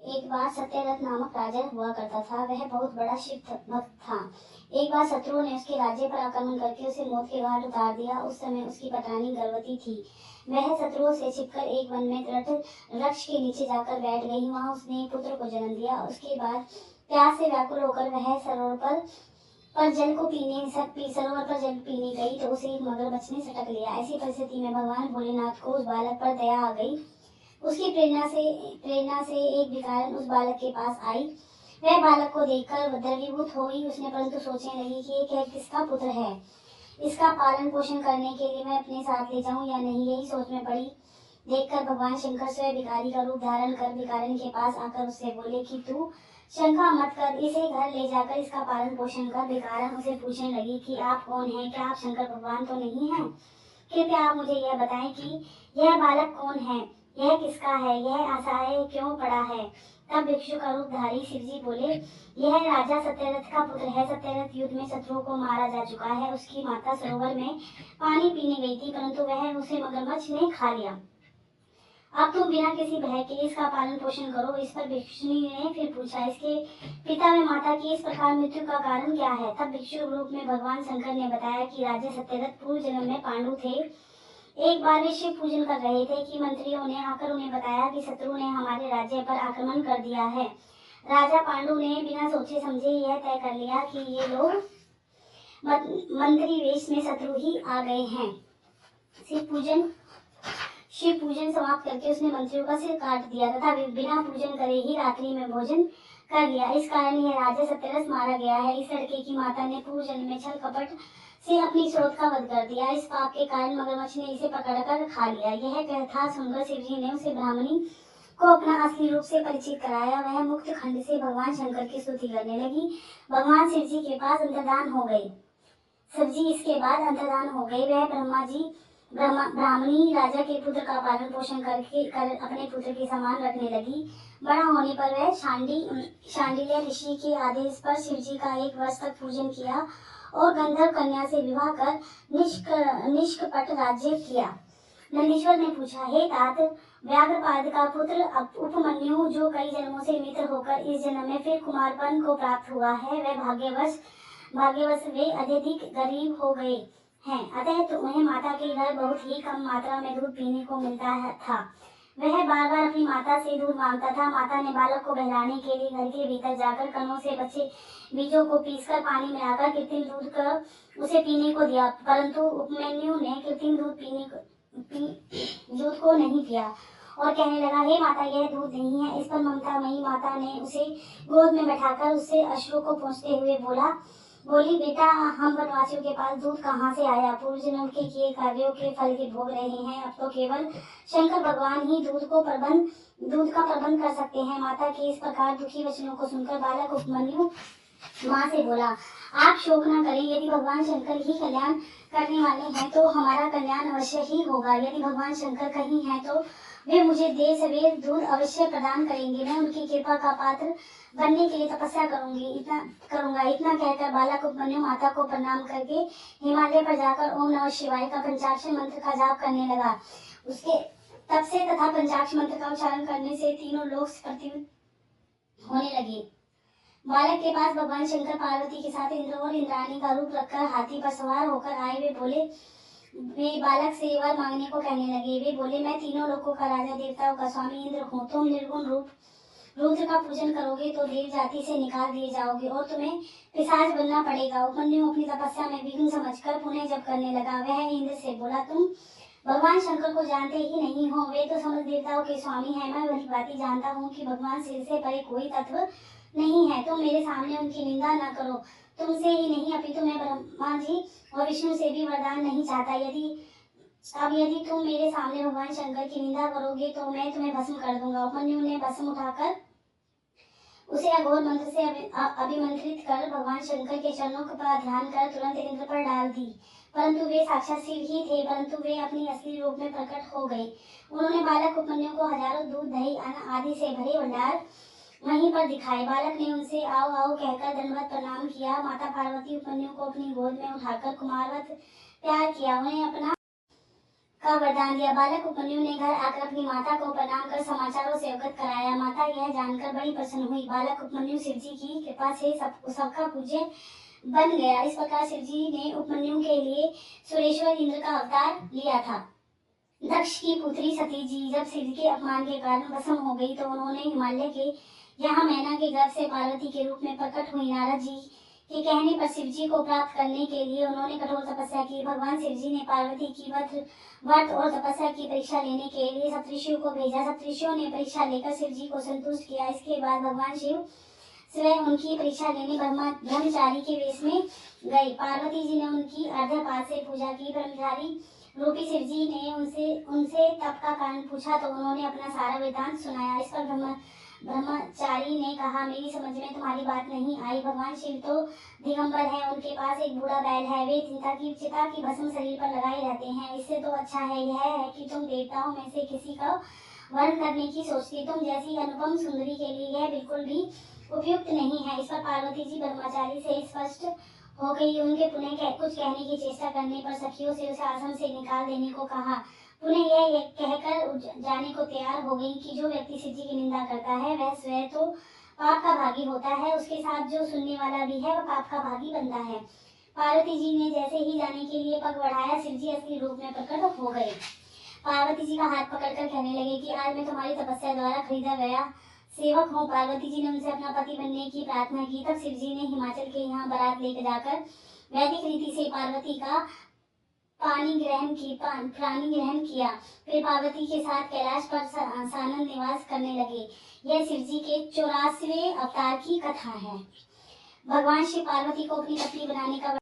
एक बार सत्यरथ नामक राजा हुआ करता था। वह बहुत बड़ा शिव भक्त था। एक बार शत्रुओं ने उसके राज्य पर आक्रमण करके उसे मौत के घाट उतार दिया। उस समय उसकी पटरानी गर्भवती थी। वह शत्रुओं से छिपकर एक वन में दृढ़ वृक्ष के नीचे जाकर बैठ गई। वहां उसने एक पुत्र को जन्म दिया। उसके बाद प्यास से व्याकुल होकर वह सरोवर पर जल पीने गई तो उसे एक मगरमच्छ ने सटक लिया। ऐसी परिस्थिति में भगवान भोलेनाथ को उस बालक पर दया आ गई। उसकी प्रेरणा से एक भिखारन उस बालक के पास आई। वह बालक को देखकर द्रवीभूत हो गई। उसने परंतु सोचने लगी कि ये किसका पुत्र है, इसका पालन पोषण करने के लिए मैं अपने साथ ले जाऊं या नहीं। यही सोच में पड़ी देखकर भगवान शंकर स्वयं भिखारी का रूप धारण कर भिखारन के पास आकर उससे बोले कि तू शंका मत कर, इसे घर ले जाकर इसका पालन पोषण कर। भिखारन उसे पूछने लगी कि आप कौन हैं? क्या आप शंकर भगवान तो नहीं हैं? कृपया आप मुझे यह बताएं कि यह बालक कौन है, यह किसका है, यह असहाय क्यों पड़ा है। तब भिक्षु का रूपधारी शिवजी बोले, यह राजा सत्यरथ का पुत्र है। सत्यरथ युद्ध में शत्रुओं को मारा जा चुका है। उसकी माता सरोवर में पानी पीने गई थी, परंतु वह उसे मगरमच्छ ने खा लिया। अब तुम बिना किसी भय के इसका पालन पोषण करो। इस पर भिक्षुनी ने फिर पूछा, इसके पिता व माता की इस प्रकार मृत्यु का कारण क्या है। तब भिक्षु रूप में भगवान शंकर ने बताया कि राजा सत्यरथ पूर्व जन्म में पांडु थे। एक बार वे शिव पूजन कर रहे थे कि मंत्रियों ने आकर उन्हें बताया कि शत्रु ने हमारे राज्य पर आक्रमण कर दिया है। राजा पांडु ने बिना सोचे समझे यह तय कर लिया कि ये लोग मंत्री वेश में शत्रु ही आ गए हैं। शिव पूजन समाप्त करके उसने मंत्रियों का सिर काट दिया तथा बिना पूजन करे ही रात्रि में भोजन कर लिया। इस कारण यह राजा सत्यरथ मारा गया है। इस लड़के की माता ने पूर्व जन्म में छल कपट से अपनी सोच का वध कर दिया। इस पाप के कारण मगरमच्छ ने इसे पकड़कर खा लिया। यह कथा सुनकर शिवजी ने उसे ब्राह्मणी को अपना असली रूप से परिचित कराया। वह मुक्त खंड से भगवान शंकर की स्तुति करने लगी। भगवान शिवजी के पास अंतर्धान हो गए। शिवजी इसके बाद अंतर्धान हो गए। वह ब्राह्मणी राजा के पुत्र का पालन पोषण कर अपने पुत्र के समान रखने लगी। बड़ा होने पर वह शांडिल्य ऋषि के आदेश पर शिवजी का 1 वर्ष तक पूजन किया और गंधर्व कन्या से विवाह कर निष्कपट राज्य किया। नंदीश्वर ने पूछा, हे तात, व्याघ्रपाद का पुत्र उपमन्यु जो कई जन्मों से मित्र होकर इस जन्म में फिर कुमारपन को प्राप्त हुआ है, वह भाग्यवश वे अत्यधिक गरीब हो गए हैं। अतः तो उन्हें माता के घर बहुत ही कम मात्रा में दूध पीने को मिलता था। वह बार बार अपनी माता से दूध मांगता था। माता ने बालक को बहलाने के लिए घर के भीतर जाकर कनों से बचे बीजों को पीसकर पानी मिलाकर कृत्रिम दूध कर उसे पीने को दिया, परंतु उपमन्यु ने कृत्रिम दूध को नहीं पिया और कहने लगा, हे माता, यह दूध नहीं है। इस पर ममतामयी माता ने उसे गोद में बैठाकर उससे अश्रु को पोंछते हुए बोली, बेटा, हम वनवासियों के पास दूध कहाँ से आया? पूर्व जन्म के किए कार्यों के फल के भोग रहे हैं। अब तो केवल शंकर भगवान ही दूध का प्रबंध कर सकते हैं। माता के इस प्रकार दुखी वचनों को सुनकर बालक उपमन्यु माँ से बोला, आप शोक न करें। यदि भगवान शंकर ही कल्याण करने वाले हैं तो हमारा कल्याण अवश्य ही होगा। यदि भगवान शंकर कहीं हैं तो वे मुझे देर सवेर दूध अवश्य प्रदान करेंगे। मैं उनकी कृपा का पात्र बनने के लिए तपस्या करूंगा। इतना कहकर बालक उपमन्यु माता को प्रणाम करके हिमालय पर जाकर ओम नमः शिवाय का पंचाक्षर मंत्र का जाप करने लगा। उसके तब से तथा पंचाक्षर मंत्र का उच्चारण करने से तीनों लोग प्रतिष्ठित होने लगे। बालक के पास भगवान शंकर पार्वती के साथ इंद्र और इंद्राणी का रूप रखकर हाथी पर सवार होकर आए। वे बालक से वर मांगने को कहने लगे। वे बोले, मैं तीनों लोगों का राजा, देवताओं का स्वामी इंद्र हूँ। तुम निर्गुण रूप रुद्र का पूजन करोगे तो देव जाति से निकाल दिए जाओगे और तुम्हें पिशाच बनना पड़ेगा। उपमन्यु अपनी तपस्या में विघ्न समझकर पुनः जप करने लगा। वह इंद्र से बोला, तुम भगवान शंकर को जानते ही नहीं हो। वे तो समस्त देवताओं के स्वामी हैं। मैं भली भांति जानता हूँ कि भगवान शिव से परे कोई तत्व नहीं है। तुम मेरे सामने उनकी निंदा न करो। तुमसे ही नहीं अपितु मैं ब्रह्मा जी और विष्णु से भी वरदान नहीं चाहता। यदि तुम मेरे सामने भगवान शंकर की निंदा करोगे तो मैं तुम्हें भस्म कर दूंगा। उपमन्यु ने भस्म उठाकर उसे अघोर मंत्र से अभिमंत्रित कर भगवान शंकर के चरणों का ध्यान कर तुरंत इंद्र पर डाल दी। परंतु वे साक्षात शिव ही थे, परंतु वे अपनी असली रूप में प्रकट हो गए। उन्होंने बालक उपमन्यु को हजारों दूध, दही, अन्न आदि से भरे भंडार वहीं पर दिखाए। बालक ने उनसे आओ आओ कहकर दंडवत प्रणाम किया। माता पार्वती उपमन्यु को अपनी गोद में उठाकर कुमारवत प्यार किया। उन्हें अपना का वरदान दिया। बालक उपमन्यु ने घर आकर अपनी माता को प्रणाम कर समाचारों से अवगत कराया। माता यह जानकर बड़ी प्रसन्न हुई। बालक उपमन्यु शिव जी की कृपा से सबका पूज्य बन गया। इस प्रकार शिव जी ने उपमन्यु के लिए सुरेश्वर इंद्र का अवतार लिया था। दक्ष की पुत्री सती जी जब शिव के अपमान के कारण भस्म हो गई तो उन्होंने हिमालय के यहाँ मैना के गर्भ से पार्वती के रूप में प्रकट हुई। नारद जी के कहने पर शिव जी को प्राप्त करने के लिए उन्होंने कठोर तपस्या की। भगवान शिव जी ने पार्वती की व्रत और तपस्या की परीक्षा लेने के लिए सप्तऋषियों को भेजा। सप्तऋषियों ने परीक्षा लेकर शिव जी को संतुष्ट किया। इसके बाद भगवान शिव स्वयं उनकी परीक्षा लेने ब्रह्मचारी के वेश में गए। पार्वती जी ने उनकी अर्घ्यपात से पूजा की। ब्रह्मचारी रूपी शिव जी ने उनसे तप का कारण पूछा तो उन्होंने अपना सारा वृतांत सुनाया। इस पर ब्रह्मचारी ने कहा, मेरी समझ में तुम्हारी बात नहीं आई। भगवान शिव तो दिगंबर है, उनके पास एक बूढ़ा बैल है, वे चिता की भस्म शरीर पर लगाए रहते हैं। इससे तो अच्छा है यह है कि तुम देवताओं में से किसी का वर्ण करने की सोचती। तुम जैसी अनुपम सुंदरी के लिए यह बिल्कुल भी उपयुक्त नहीं है। इस पर पार्वती जी ब्रह्मचारी से स्पष्ट हो गई। उनके पुनः कुछ कहने की चेष्टा करने पर सखियों से उसे आश्रम से निकाल देने को कहा। पुनः यह कहकर जाने को तैयार हो गई कि जो व्यक्ति शिव जी की निंदा करता है वह स्वयं तो पाप का भागी होता है, उसके साथ जो सुनने वाला भी है वह पाप का भागी बनता है। पार्वती जी ने जैसे ही जाने के लिए पग बढ़ाया, शिव जी असली रूप में प्रकट हो गए। पार्वती जी का हाथ पकड़कर कहने लगे कि आज मैं तुम्हारी तपस्या द्वारा खरीदा गया सेवक हूँ। पार्वती जी ने उनसे अपना पति बनने की प्रार्थना की। तब शिव जी ने हिमाचल के यहाँ बारात लेकर जाकर वैदिक रीति से पार्वती का प्राणी ग्रहण किया। फिर पार्वती के साथ कैलाश पर सानंद निवास करने लगे। यह शिव जी के 84वें अवतार की कथा है। भगवान शिव पार्वती को अपनी पत्नी बनाने का